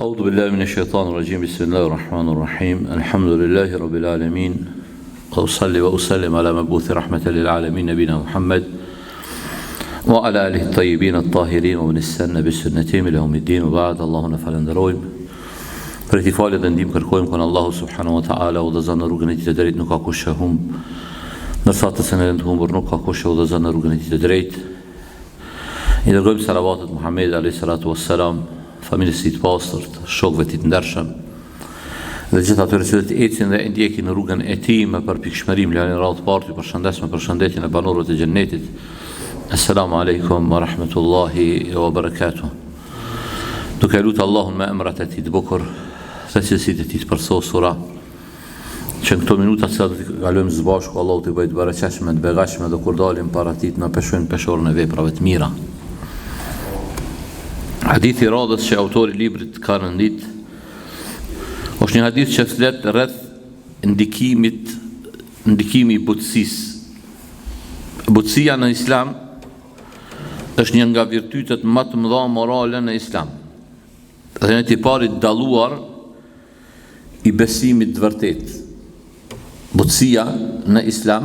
أعوذ بالله من الشيطان الرجيم بسم الله الرحمن الرحيم الحمد لله رب العالمين وأصلي وأسلم على مبعوث رحمة للعالمين نبينا محمد وعلى آله الطيبين الطاهرين ومن استنى بسنتهم إلى يوم الدين وبعد اللهم فلندروim për ti falë dhe ndihmë kërkojmë kon Allahu subhanahu wa taala udhëzon në rrugën e tij të drejtë nuk ka kush e humb ndërsa të cilën e humbur nuk ka kush e udhëzon në rrugën e tij të drejtë. I dërgojmë salavatet Muhammed alayhi salatu wassalam familjes së tij të pastërt, shokëve të tij të ndershëm dhe gjithë atyre që ecin dhe ndjekin në rrugën e tij me përpikshmërim. Lani radhë parë ju përshëndes me përshëndetjen e banorëve të xhennetit. Assalamu alaikum wa rahmatullahi wa barakatuh. Duke lutë Allahun me emrat e tij të bukur dhe cilësitë e tij të përsosura, që në këto minuta që do të kalojmë së bashku, Allahu t'i bëjë të bereqeshme, të begashme dhe kur dalim para tij na peshojnë peshorën e veprave të mira. Hadithi radhës që autori i librit ka rëndit është një hadith që flet rreth ndikimi i butësisë. Butësia në Islam është një nga virtytet më të mëdha morale në Islam. Dhe në tiparit dalluar i besimit të vërtet. Butësia në Islam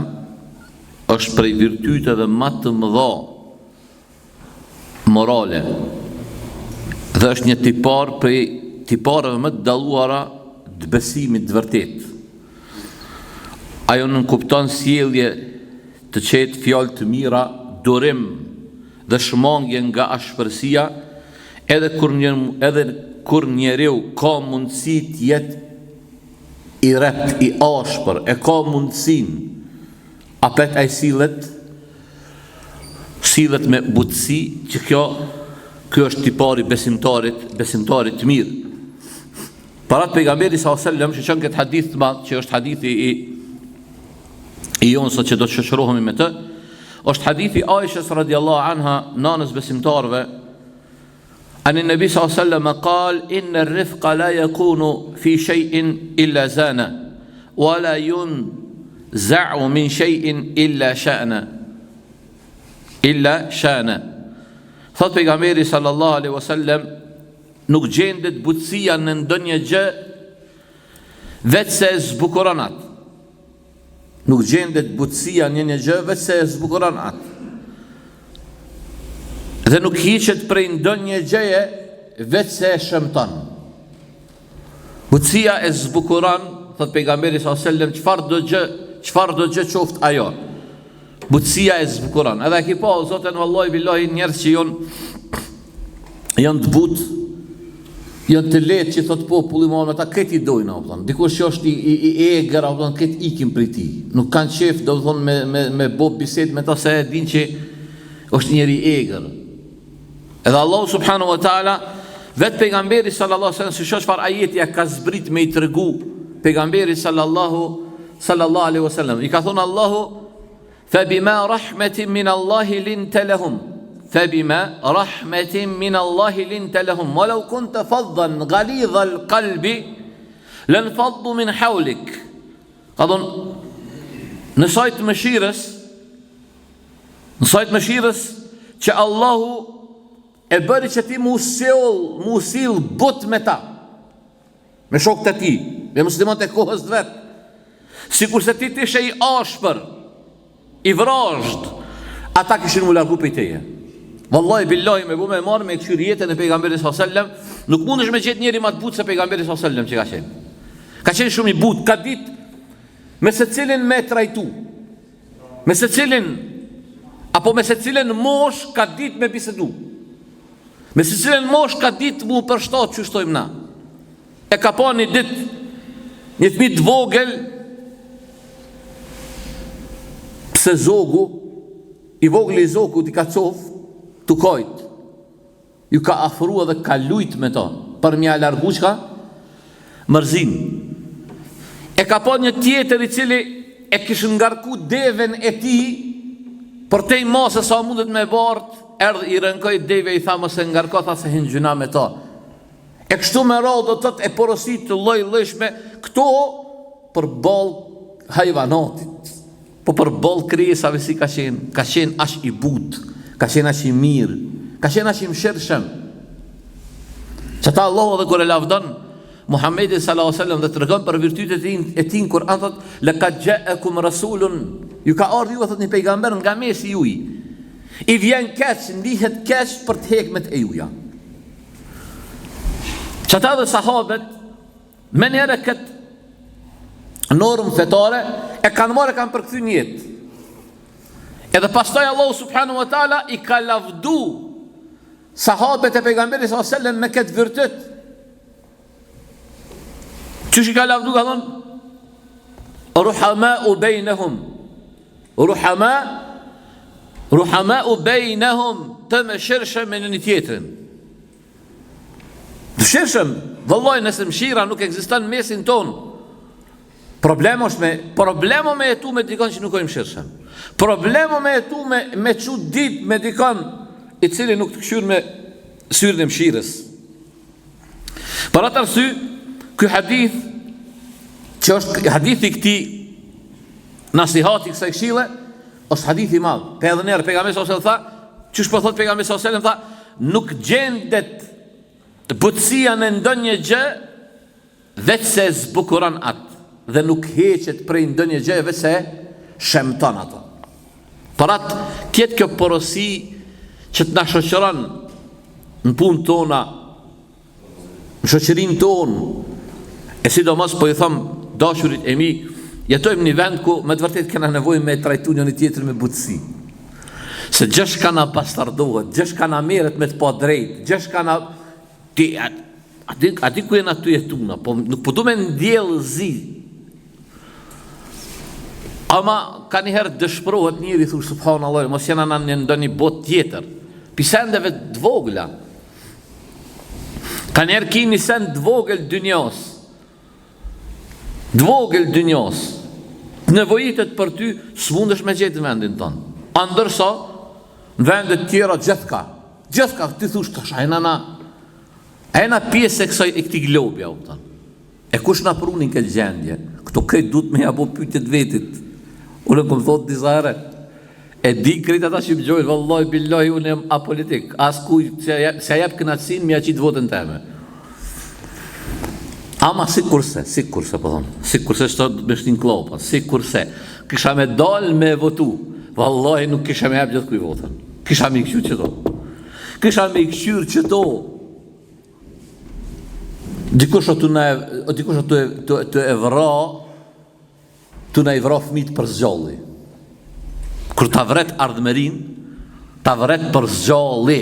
është prej virtyteve më të mëdha morale. Dhe është një tipar prej tipareve më të dalluara të besimit të vërtet. Ajo nënkupton sjellje të qetë, fjalë të mira, durim dhe shmangje nga ashpërsia, edhe kur njeriu ka mundësi të jetë i rrept, i ashpër, e ka mundësinë, apet ai sillet me butësi, që kjo është tipari besimtarit të mirë. Parat pejgamberi sallallahu alajhi wasallam, që çon këtë hadith të madh, që është hadithi i jonë sot që do të shoqërohemi me të, është hadithi Aishës radiallahu anha, nanës besimtarve, anë nabi sallallahu alajhi wasallam qal inna ar-rifqa la yakunu fi shay'in illa zana wa la yunza'u min shay'in illa sha'na. Thot pejgamberi sallallahu alaihi wasallam, nuk gjendet butësia në ndonjë gjë vetë se zbukuron atë. Nuk gjendet butësia në një gjë vetë se zbukuron atë. Dhe nuk hiqet prej ndonjë gjëje vetë se e shëmton. Butësia e zbukuron, thot pejgamberi sallallahu alaihi wasallam, çfarë do gjë qoftë ajo. Butësia e zbukuron. Edhe ki pa, zoten vallahi billahi, njerëz që janë të butë, janë të letë, që thot populli ma me ta këtë i dojnë, dikush që është i eger, këtë ikim për ti. Nuk kanë qef, do të thonë, me bob biset me ta, se e din që është njeri eger. Edhe Allah subhanahu wa ta'ala, vetë pejgamberi sallallahu alaihi wasallam, si çfarë ajeti ja ka zbrit me i tregu pejgamberi sallallahu alaihi wasallam. I ka thonë Allahu, فبما رحمة من الله لنت لهم فبما رحمة من الله لنت لهم ولو كنت فظا غليظ القلب لانفضوا من حولك. قضن نصيت مشيرس që Allahu e bëri që ti musil but me ta, me shokët e ti, me muslimat e kohës të vetë, sikur se ti t'ishe i ashpër, i vrazhd, ata kishin mu largu për teje. Wallahi billahi me bu me marrë me këqyri jetën e pejgamberi sallallahu alajhi wasallam, nuk mundesh me gjetë njeri më të butë se pejgamberi sallallahu alajhi wasallam që ka qenë. Ka qenë shumë i butë, ka ditë me se cilin me trajtu, me se cilin mosh ka ditë me bisedu, me se cilin mosh ka ditë mu përshtat që shtojmë na. E ka pa një ditë, një fëmijë të vogël, se i vogli zogu t'i ka cof t'u kojt, ju ka afrua dhe ka lujt me ta për mja largu qka mërzin. E ka po një tjetër i cili e kishë ngarku deven e ti për te i masë sa mundet me bart, erdhë i rënkoj deve i tha mëse ngarko, tha se hinë gjuna me ta. E kështu me ra do tët e porosit të lojshme, këto për bal hajvanatit, po për bol krijesave si ka qenë ash i but, ka qenë ash i mirë, ka qenë ash i mshirshëm. Që ta Allahu dhe kur e lavdon Muhammedi sallallahu alaihi wasallam dhe tregon për virtytet e tij kur thot laqad ja'akum rasulun, ju ka ardhur ju thot një pejgamber nga mesi juaj, i vjen keq, ndihet keq për të hekmet e juaja. Çata dhe sahabët me njëre këtë normë fetare e kanë marrë, kanë përkthy në jetë. Edhe pastaj Allahu subhanahu wa taala i ka lavdu sahabët e pejgamberit sallallahu alaihi wasallam me këtë virtyt. Çush i ka lavdu, ka thonë ruhama'u bainahum, ruhama'u bainahum, të me shirshëm me një tjetrin. Të shirshëm, vëllai, nëse mshira nuk ekziston në mesin ton, problemo me jetu me dikon që nuk ojmë shirshëm. Problemo me jetu me çu dit me dikon i cili nuk të këshyr me syrin e mshirës. Për atë arsye, ky hadith, që është hadithi këti nasihati kësaj këshille, është hadithi i madh. Pe edhe njerë pejgamberi sallallahu alajhi wasallam tha, çish po thot pejgamberi sallallahu alajhi wasallam, tha, nuk gjendet të butësia në ndonjë gjë veç se zbukuron atë dhe nuk heqet prej ndonjë gjë veç se shemton ato. Për atë tjetë kjo porosi që të na shoqëron në punë tona, në shoqërinë tonë, e sidomos po i them dashurit e mi, jetojmë një vend ku me të vërtet kena nevojë me trajtu njëri tjetrin me butësi. Se gjithçka na bastardohet, gjithçka na merret me të pa drejt, gjithçka na aty ku jena tu jetuna, po nuk po du me ndjell zi. Ama ka njëherë dëshpërohet njëri, thush subhanallahu, mos jena në ndonjë botë tjetër, pisendeve të vogla. Ka njerë ki një send dvogël dynjos, nevojitet për ty s'mundesh me gjetë në vendin tonë. Andërsa, në vendet tjera gjithka, ti thush tash, ajna pjesë e këti globja, e kush na prunin këtë gjendje, këto këtë du të me jabo pyetjet vetit. Unë këmë thotë disa herë, e di krejt ata që më gjojnë, vallahi billahi unë jam apolitik, as kuj se jep kënaqësinë me aqit votën teme. Ama sikurse po thonë, sikurse shto me shtin klopa, sikurse kisha me dal me votu, vallahi nuk kisha me jep gjithë kuj votën. Kisha me i këshyr qëto. Dikush të evra, të na i vra fëmit për zgjalli. Kur ta vret ardhmerin, ta vret për zgjalli.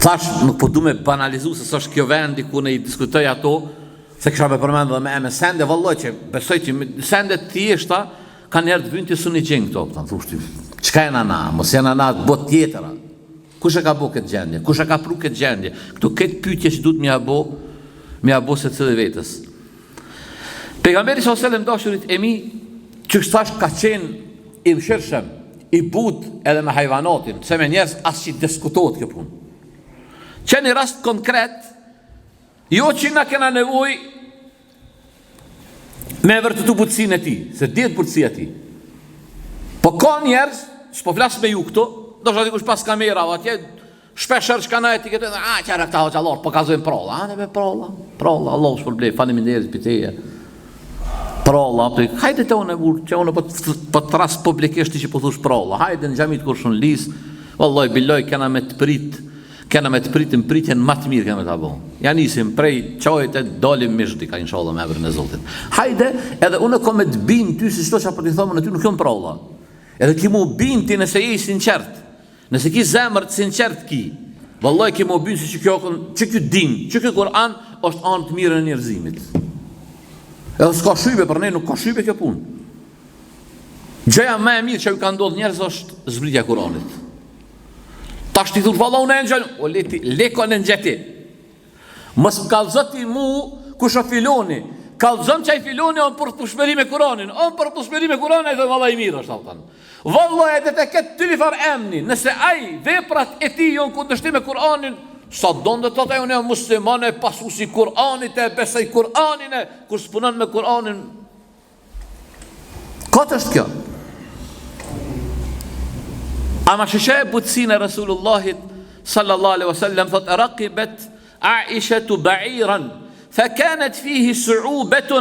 Thash, nuk po du me banalizu se s'është kjo vendi ku ne i diskutoj ato, se kisha me përmendë dhe me sende, valloj që besoj që sende thjeshta kanë njerë të vynë të suni qenë këto, të thushti, qka e na, mos e na bot tjetëra. Kush e ka bo këtë gjendje? Kush e ka pru këtë gjendje? Këto këtë pyetje që du të mja bo se cilë vetës. Pejgamberi s.a.s. dashurit e mi, që kështash ka qenë i mshirshëm, i but edhe me hajvanatin, se me njerës asë që diskutohet kjo punë. Që një rast konkret, jo që na kena nevoj me vërtetu butësin e ti, se djetë butësia ti. Po ka njerës, që po flasë me ju këto, do shë dikush pas kamera, atje, shpesher që ka na etiketë, qërë këta hoqalor, po kazojnë prolla, neve prolla, Allah është problem, faleminderit piteje. Prolla, hajde të unë e burë, që unë po të ras publikisht që po thush prolla, hajde në gjamit kur shun lis, vallaj, billoj, kena me të pritin pritjen më të mirë kena me të abo. Ja nisim prej qajt e dalim mishdika, inshallah, me emrin e Zotit. Hajde, edhe unë kom me të bin ty, si shto që apo t'i thomën e ty, nuk jom prolla. Edhe ki mu bin ti nëse je i sinqert, nëse ki zemër të sinqert ki, vallaj, ki mu bin si që kjo din, që kjo Kur'an është anë të mirë në njerëzimit. Edhe s'ka shybe për ne, nuk ka shybe kjo punë. Gjëja më e mirë që ju ka ndodhë njerëz është zbritja e Kur'anit. Ta shti thurë, valla unë e në gjëllë, o leko në në gjeti. Mësë më kalzoti mu, kusha filoni. Kalzëm që i filoni, onë për pushmeri me Kur'anin. Onë për pushmeri me Kur'anin, e dhe valla i mirë është altan. Valla e dhe të ketë të lifar emni, nëse aj veprat e ti jonë kundështi me Kur'anin, sa donë dhe të të unë e muslimane, pasu si Kur'anit e besaj Kur'anin e, kur s'punan me Kur'anin. Këtë është kjo. Ama shëshe butësin e Rasulullahit sallallahu alaihi wasallam, thot, raqibet عائشة بعيرا فكانت فيه صعوبة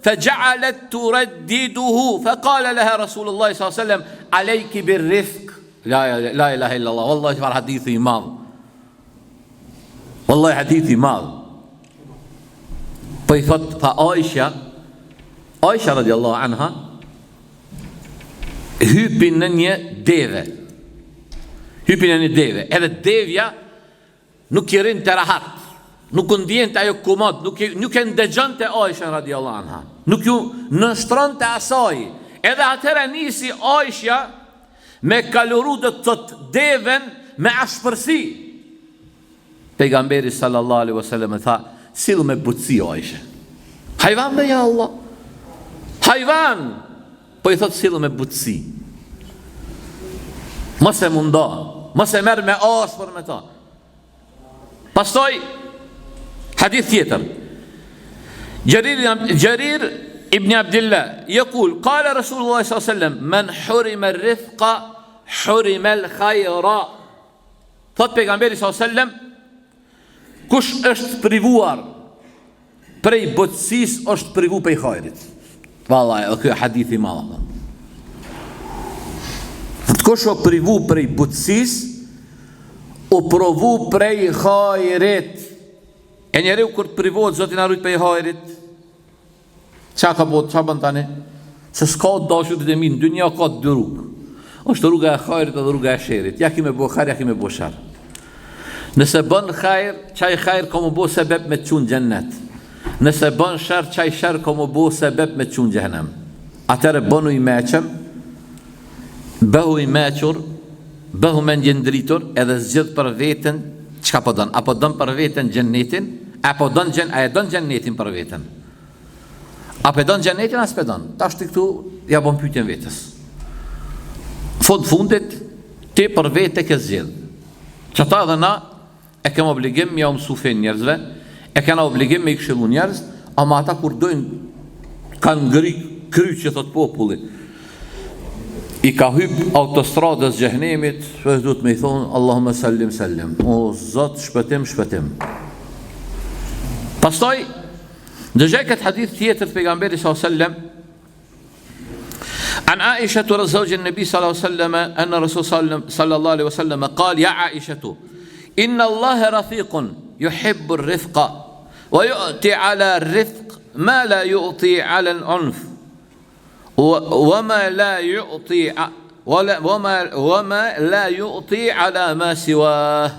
فجعلت تردده فقال لها رسول الله صلى الله عليه وسلم عليك بالرفق. لا إله إلا الله. والله شوف حديثي ماض، والله حديثي ماض. Aisha radiallahu anha hypin në një deve. Hypin në një deve. Edhe devja nuk i rinë të rahat, nuk ndjen të ajo komod, nuk e ndëgjon të Aisha radiallahu anha, nuk ju nështron të asaj. Edhe atëra nisi Aisha me kaluru dhe të të deven me ashpërsi. Pejgamberi sallallahu alaihi wasallam e tha, sill me butësi Aisha. Hajvan dhe ja Allah, hajvan, po i thot sill me butësi. Mos e mundo, mos e merr me ashpër me ta. Pastaj hadith tjetër. Jarir ibn Abdullah يقول قال رسول الله صلى الله عليه وسلم من حرم الرفق حرم الخير. Thot pejgamberi sallallahu alaihi wasallam, kush është privuar prej butësisë është privu prej hajrit. Vallahi, ky hadith i madh. Kush o privu prej butësisë u provu prej hajrit. E njeriu kur privohet, Zoti na rujt prej hajrit, qa ka bot, qa bën tani? Se s'ka dashurit e mi, në dynja ka dy rrugë. Është rruga e hajrit edhe rruga e sherrit. Ja kime bo hajr, ja kime bo shar. Nëse bën hajr, qaj hajr ka mu bo sebeb me të qunë gjennet. Nëse bën shar, qaj shar ka mu bo sebeb me të qunë gjennem. Atëre bënu i meqem, bëhu i mequr, bëhu me njëndritur, edhe zgjidh për veten çka po don, apo don për veten xhennetin, apo don xhennetin për veten. Apo don xhennetin as pedon. Tash ti këtu ja bën pyetjen vetes. Fundit ti për vete ke zgjedh. Çata dhe na e kemi obligim me mësu fen njerëzve, e kanë obligim me i këshillu njerëz, ama ata kur dojnë kanë ngri kryq që thot populli. I ka hyp autostradës xhehenemit, çfarë duhet me i thonë Allahumma sallim sallim. O Zot, shpëtim, shpëtim. Pastaj dëgjoj këtë hadith tjetër të pejgamberit sallallahu alaihi wasallam. عن عائشة زوج النبي صلى الله عليه وسلم أن الرسول صلى الله عليه وسلم قال يا عائشة إن الله رفيق يحب الرفق ويؤتي على الرفق ما لا يؤتي على العنف وما لا يؤتي على ما سواه.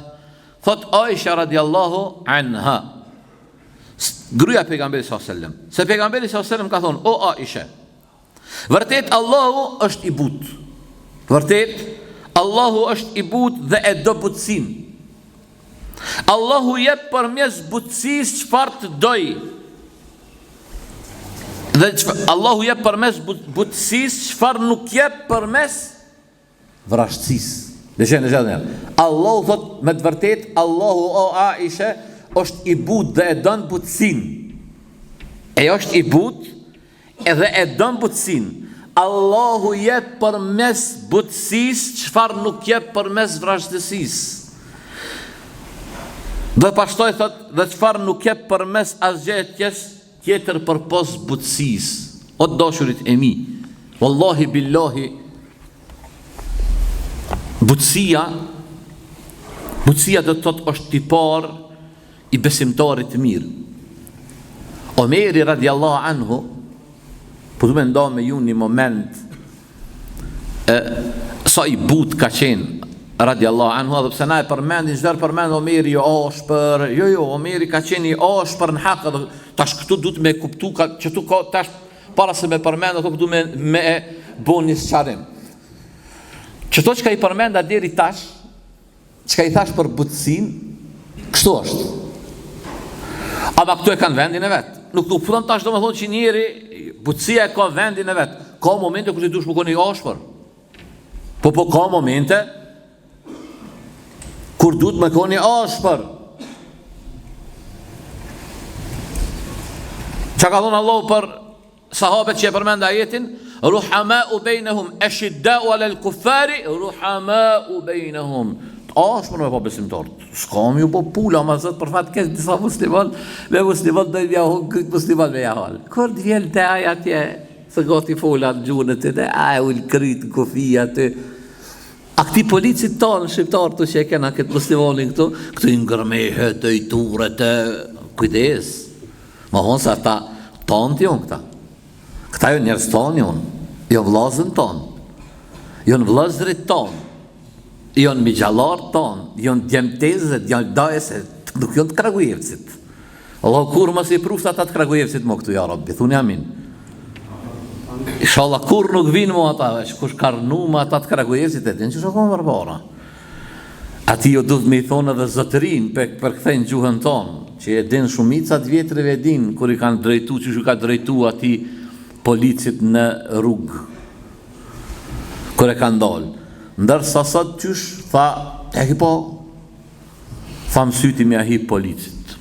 Thot Aisha radiallahu anha, gruaja pejgamberit sallallahu alaihi wasallam, se pejgamberi sallallahu alaihi wasallam ka thonë, o Aisha, vërtet Allahu është i butë. Vërtet Allahu është i butë dhe e do butësinë. Allahu jep përmes butësisë çfarë të doj. Dhe Allahu jep përmes butësisë çfarë nuk jep përmes vrashtësisë. Dhe Allahu thot me të vërtet, Allahu o Aisha është i butë dhe e don butësinë. E është i butë edhe e don butësinë. Allahu jep përmes butësisë çfarë nuk jep përmes vrashtësisë. Dhe pastaj thot, dhe çfarë nuk jep përmes asgjë tjetër përpos butësisë. O dashurit e mi, wallahi billahi, butësia do të thot është tipar i besimtarit të mirë. Omeri radiallahu anhu, po du me nda me ju një moment sa i but ka qenë radiallahu anhu, edhe pse na e përmendin, çdo përmend Omeri jo ashpër, jo, Omeri ka qenë i ashpër në hak, edhe tash këtu duhet me kuptu që tu ka tash para se me përmend, ato duhet me bo një sqarim. Çto që ka i përmenda deri tash, çka i thash për butësinë, kështu është. Ama këtu e kanë vendin e vet. Nuk punon tash domethënë që njëri butësia e ka vendin e vet. Ka momente kur ti dush më koni ashpër. Po ka momente kur duhet më koni ashpër. Çka ka thonë Allahu për sahabët që e përmend ajetin, ruhamau bainahum ashidda'u 'alal kuffari ruhamau bainahum. ashpër me pa besimtarët. S'kam ju po pula, ma zot për fat keq disa musliman, me musliman do ja këtë musliman me jahal. Kur të vjen te ai atje, se gati fola gjuhën e të ai ul krit kufia të. A këti policit tanë shqiptarë të që e kena këtë muslimanin këtu i ngërmehe të i ture të kujdes. Ma honë se ata tanë të jonë këta. Këta jo njerës tanë jonë, jo vlazën tanë, jo në vlazërit tanë, jo në migjallarë tanë, jo në djemtezet, jo në dajeset, nuk jo në të Kragujevcit. Allah kur mësë i prufta ata të Kragujevcit më këtu, ja rabbi, thunë amin. Inshallah kur nuk vinë mu ata, kush karnu mu ata të Kragujevcit e din që shokonë përbara. Ati jo duhet me i thonë edhe zotërin për këthejnë gjuhën tonë, që e din shumicat vjetrëve e din, kur i kanë drejtu, që shu ka drejtu ati policit në rrugë, kur e kanë dalë. Ndërsa sot qysh, tha, e ki po, tha mësyti me ahi policit.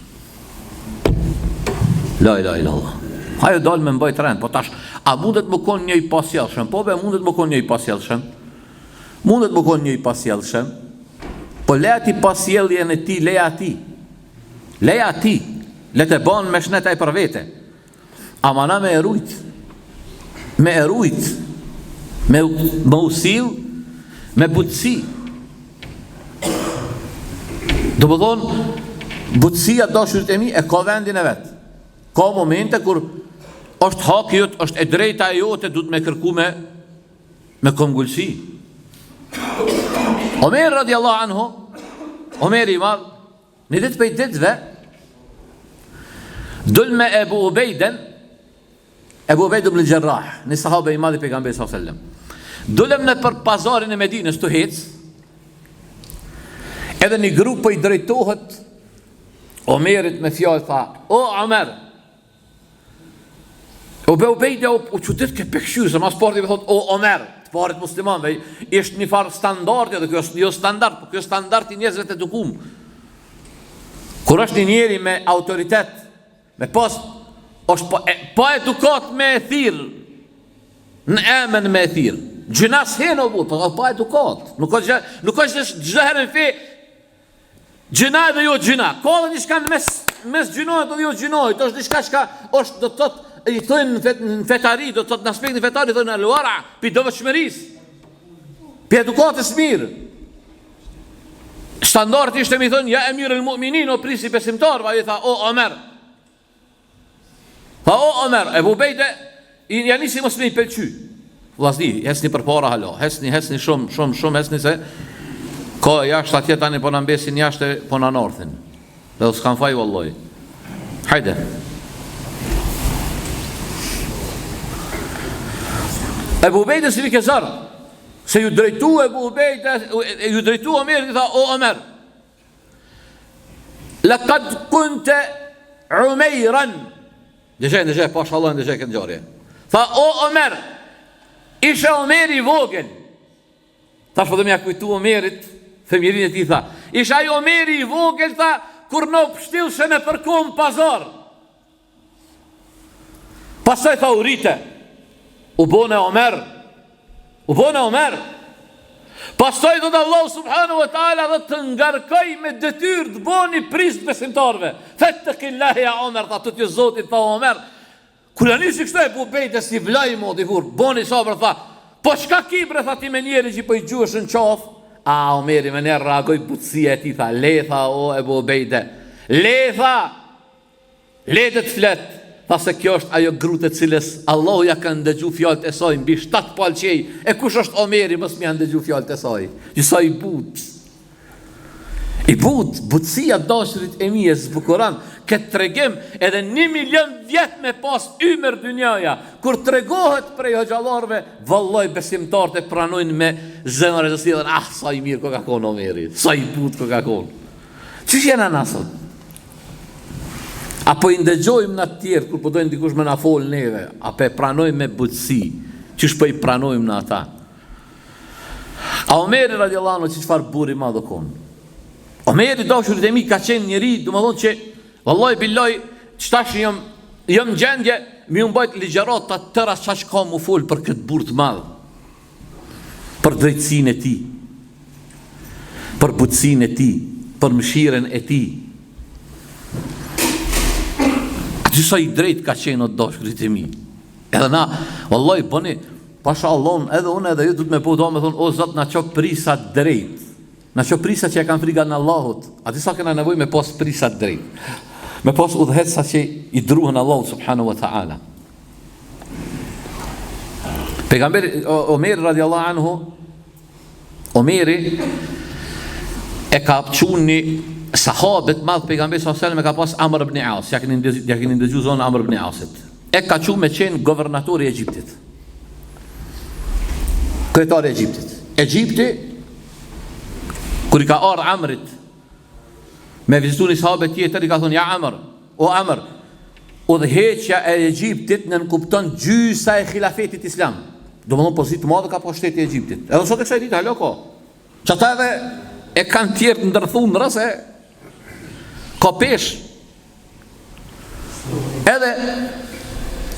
La ilaha illallah. Hajo dalë me mbajt rend, po tash, a mundet më konë një i pasjelëshëm? Po be, mundet më konë një i pasjelëshëm? Mundet më konë një i pasjelëshëm? Po leja ti pasjeljen e ti, leja ti. Leja ti. Le të banë me shnetaj për vete. Ama na me erujt. Me erujt. Me usil, me butësi. Do më thonë, butësia dashurit e mi e ka vendin e vetë. Ka momente kur është haki jot, është e drejta e jote, du të me kërku me kongullësi. Omer radiallahu anhu, Omer i madh, një ditë për i ditëve, dull me Ebu Ubejden, Ebu Ubejdu ibn al-Jarrah, një sahabe i madh i pejgamberi sallallahu alaihi wasallam. Dullem në për pazarin e Medinës të hec, edhe një grup i drejtohet Omerit me fjallë, tha, o Omer, Ebu Ubejde u qëtit ke pëkshyrë, se mas parti me thot, o Omer, të parit muslimanve, ishtë një farë standardi, dhe kjo është jo standard, po kjo standard i njerëzve të dukum. Kur është një njeri me autoritet, me pas, është pa edukat me e thirë, në emen me e thirë, gjënas heno bu, pa edukat, nuk është gjëherë në fe, gjëna dhe jo gjëna, ka dhe një shka në mes gjënojt dhe jo gjënojt, është një shka është do të tëtë, i thënë në fetari, do të thotë në aspektin fetari, thënë në luara, pi dove shmëris, pi edukatës mirë. Standart ishte mi thënë, ja emir el mu'minin, o prisi besimtarva, i tha, o Omer. Tha, o Omer, Ebu Ubejde, janë nisi mos me i pelqy. Vlasni, hesni për para halo, hesni shumë, hesni se, ka jashtë atje tani po në mbesin jashtë po në northin. Dhe s'kan faj valloj. Hajde. Ebu Ubejde si vike zarë, se ju drejtu Ebu Ubejde, ju drejtu Omer, i tha, o Omer, lëkad kunte Umejran, dëshej, pashallah, dëshej këtë gjarje, tha, o Omer, ishe Omer i vogel, tash po dhe mja kujtu Omerit, femirin e ti tha, ishe aj Omer i vogel, tha, kur në pështilshë në përkom pazar, pasaj tha urite, u bone Omer, pastaj do të Allah subhanahu wa ta'ala dhe të ngarkoj me detyr të boni prisë besimtarve, fettëkillahi ja Omer, tha të të zotit, tha Omer, kër janë nisi kështu Ebu Ubejde si vlaj modi hur, boni sabër, tha, po shka kibre, tha ti me njeri që po i gjuhësh në qaf, a Omeri me njerë reagoj butësia e ti, tha, le tha o Ebu Ubejde, le tha, le dhe të fletë, tha se kjo është ajo grute cilës Allahu ja ka ndëgju fjallët e saj mbi 7 palqej, e kush është Omeri mës mi ja ndëgju fjallët e saj, që sa i but, butësia dashurit e mi e zbukuran, këtë tregim edhe 1 milion vjet me pas ymer dynjaja, kur tregohet prej hoxhallarve, vallaj besimtarët e pranojnë me zemër e zësirën, sa i mirë ko ka konë Omeri, sa i but ko ka konë. Që jena nasot? Apo i ndëgjojmë në tjerë, kur përdojnë dikush me na folë neve, apo e pranojmë me butësi, qësh po i pranojmë në ata. A Omeri radiallahu anhu që qëfar buri ma do konë? Omeri dashurit e mi ka qenë njëri, du më thonë që, vallaj, billaj, qëtash jam gjendje, mi unë bajt ligjerat të tëra qa që ka mu folë për këtë burë të madhë, për drejtësin e ti. për butësinë e tij, për mëshirën e tij. Aty sa i drejt ka qenë o dashuritë e mi. Edhe na, wallahi bëni, pasha Allahun, edhe unë edhe ju du të me po do me thonë, o Zot, na qo prisa drejt. Na qo prisa që e kanë friga në Allahut. Ati sa kena nevoj me pas prisa drejt. Me pas udhëhet sa që i druhen Allahut subhanahu wa ta'ala. Pejgamberi Omeri radiallahu anhu, Omeri e ka pëqun një sahabet madhë pejgamberi s.a.s. e ka pas Amr ibn As, ja keni ndëgju zonë Amr ibn Asit. E ka qu me qenë governatori i Egjiptit. Kryetari i Egjiptit. Egjipti, kur i ka ardhur Amrit me vizitu një sahabet tjetër, i ka thonë, ja Amr, o Amr, udhëheqja e Egjiptit nënkupton gjysa e khilafetit islam. Do më thonë pozitë të madhe ka po shteti i Egjiptit. Edhe sot e kësaj dite, halo ko. Që ata edhe e kanë tjertë ndërthunë rëse, ka pesh. Edhe,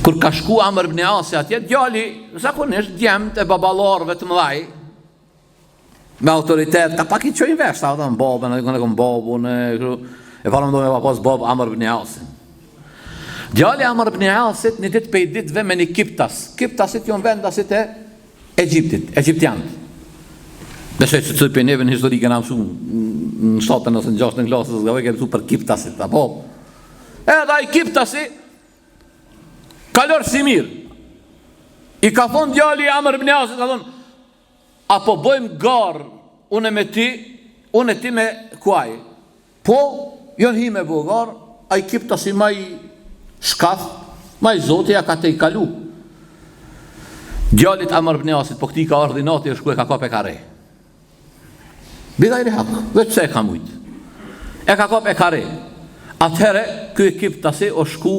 kur ka shku Amr ibn Asi atje, djali, zakonisht djemët e babalarëve të mëdhaj, me autoritet, ka pak i qojnë vesh, ta në babën, e kom babën, e parëm do me papas babë Amr ibn Asin. Djali Amr ibn Asit një ditë pej ditëve me një Kiptas. Kiptasit janë vendasit e Egjiptit, Egjiptianët. Besoj që të për neve në historike në mësu në 7 ose në 6 klasës, nga vej ke mësu për Kiptasit, apo? Edhe i Kiptasi kalor si mirë. I ka thonë djali Amr ibn Asit, ka thonë, apo bojmë garë, unë me ti, unë e ti me kuaj. Po, jonë hi me bo garë, a i Kiptasi ma i shkaf, ma i zote ja ka te i kalu. Djallit Amr ibn Asit, po këti ka ordinati e shku e ka kap e kare. Bida i rihak, veç se e ka mujt. E ka kap e kare. Atëhere, këj Kiptasi o shku,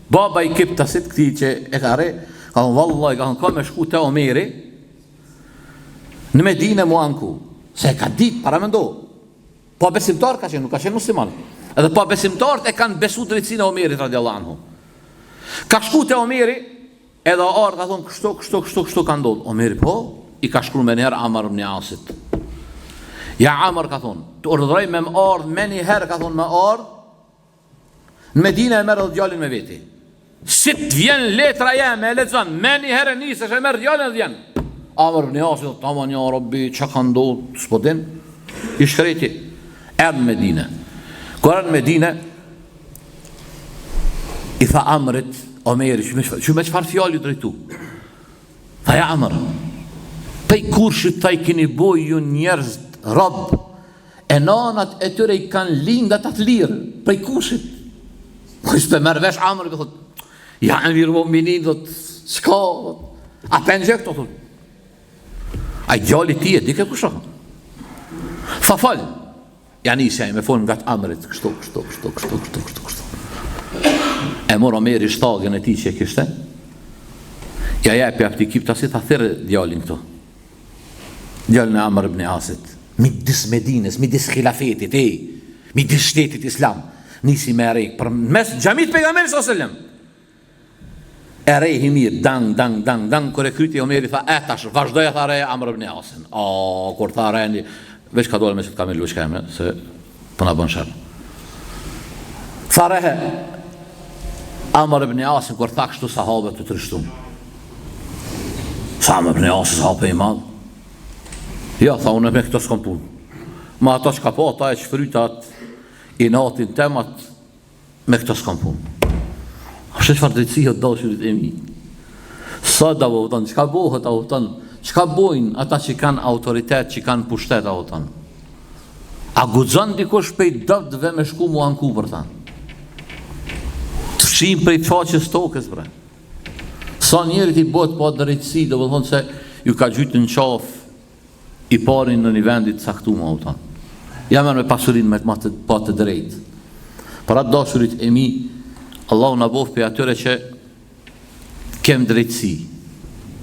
baba i Kiptasit, këti që e kare, ka thonë, vallaj, ka me shku te Omeri, në Medinë mu anku, se e ka dit, para me ndo. Po besimtar ka qenë, nuk ka qenë musliman. Edhe po besimtarët e kanë besu drejtësinë e Omerit radiallahu anhu. Ka shku te Omeri, edhe ardhë ka thonë, kështu ka ndodhë. Omeri, po, i ka shkru me njëherë Amr ibn Asit. Ja Amr ka thonë, të urdhëroj me më ardhë, me njëherë ka thonë me ardhë, në Medinë e merë dhe djallin me veti. Si të vjen letra jeme, e lexon, me njëherë nisë, e merë djallin dhe vjen. Amr ibn Asit, tama një Arabi, që ka ndodhë, s'podin, i shkreti, erë në Medinë. Kër erë në Medinë, i tha Amrit, Omeri, që me qëfar fjali drejtu? Tha ja Amr, pej kurshit ta i kini boj ju njerëz rob, e nanat e tyre i kanë lindat atë lirë, pej kurshit. Kështë për mërë vesh Amr, i thot, ja në virë mu'minin, thot, s'ka, a penjek, thot, a i gjalli ti e dike kusha. Tha falë, janë isja me folën nga të Amrit, kështu. E mor Omeri shtagën e ti që e kishte, ja jepi apti Kiptasit, tha thirë djallin këto. Djallin e Amr ibn Asit, midis Medines, midis khilafetit, midis shtetit islam, nisi me rejk, për mes gjamit pejgamberi s.a.s. E rejhi mirë, dang, kër e kryti Omeri, tha, tash, vazhdoj e tha reja Amr ibn Asin. Kur tha reja, veç ka dole me që të kamillu që keme, se përna bën shërë. Tha rehe, Amr ibn Asin, kër tha kështu sahabët të trishtum. Sa Amr ibn Asin, sahabë e i madhë. Ja, tha, unë me këto s'kom punë. Ma ata që ka po, ata e që frytat, i natin temat, me këto s'kom punë. Ashtë që farë drejtësihët dashurit e mi. Sa da vëvëtan, që ka bohët a vëvëtan, që ka bojnë ata që kanë autoritet, që kanë pushtet a vëvëtan. A gudzan dikush pej dëvdve me shku mu anku për ta. Të fshim prej faqës tokës, bre. Sa njerit i bot pa drejtësi, dhe vëvëtan se ju ka gjytë në qaf i parin në një vendit saktu ma vëvëtan. Jamen me pasurin me pa të drejt. Për atë dashurit e mi, Allahu në bof për atyre që kem drejtësi,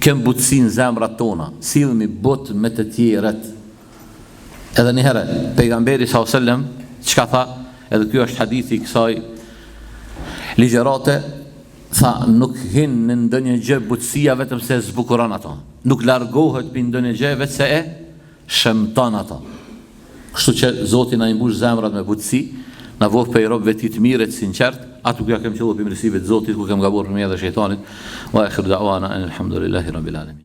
kem butësi në zemrat tona, silmi botë me të tjerët. Edhe njëherë, pejgamberi s.a.s. që ka tha, edhe kjo është hadithi kësaj ligjerate, tha, nuk hinë në ndonjë gjë butësia vetëm se zbukuran ato. Nuk largohet për ndonjë gjë vetë se e shëmtan ato. Kështu që Zoti na i mbush zemrat me butësi, na voh pe robëve të mirë të sinqert, atë ku ja kem qellu për mirësive të Zotit, ku kem gabuar për mjet të shejtanit. Wa akhiru da'wana alhamdulillahi rabbil alamin.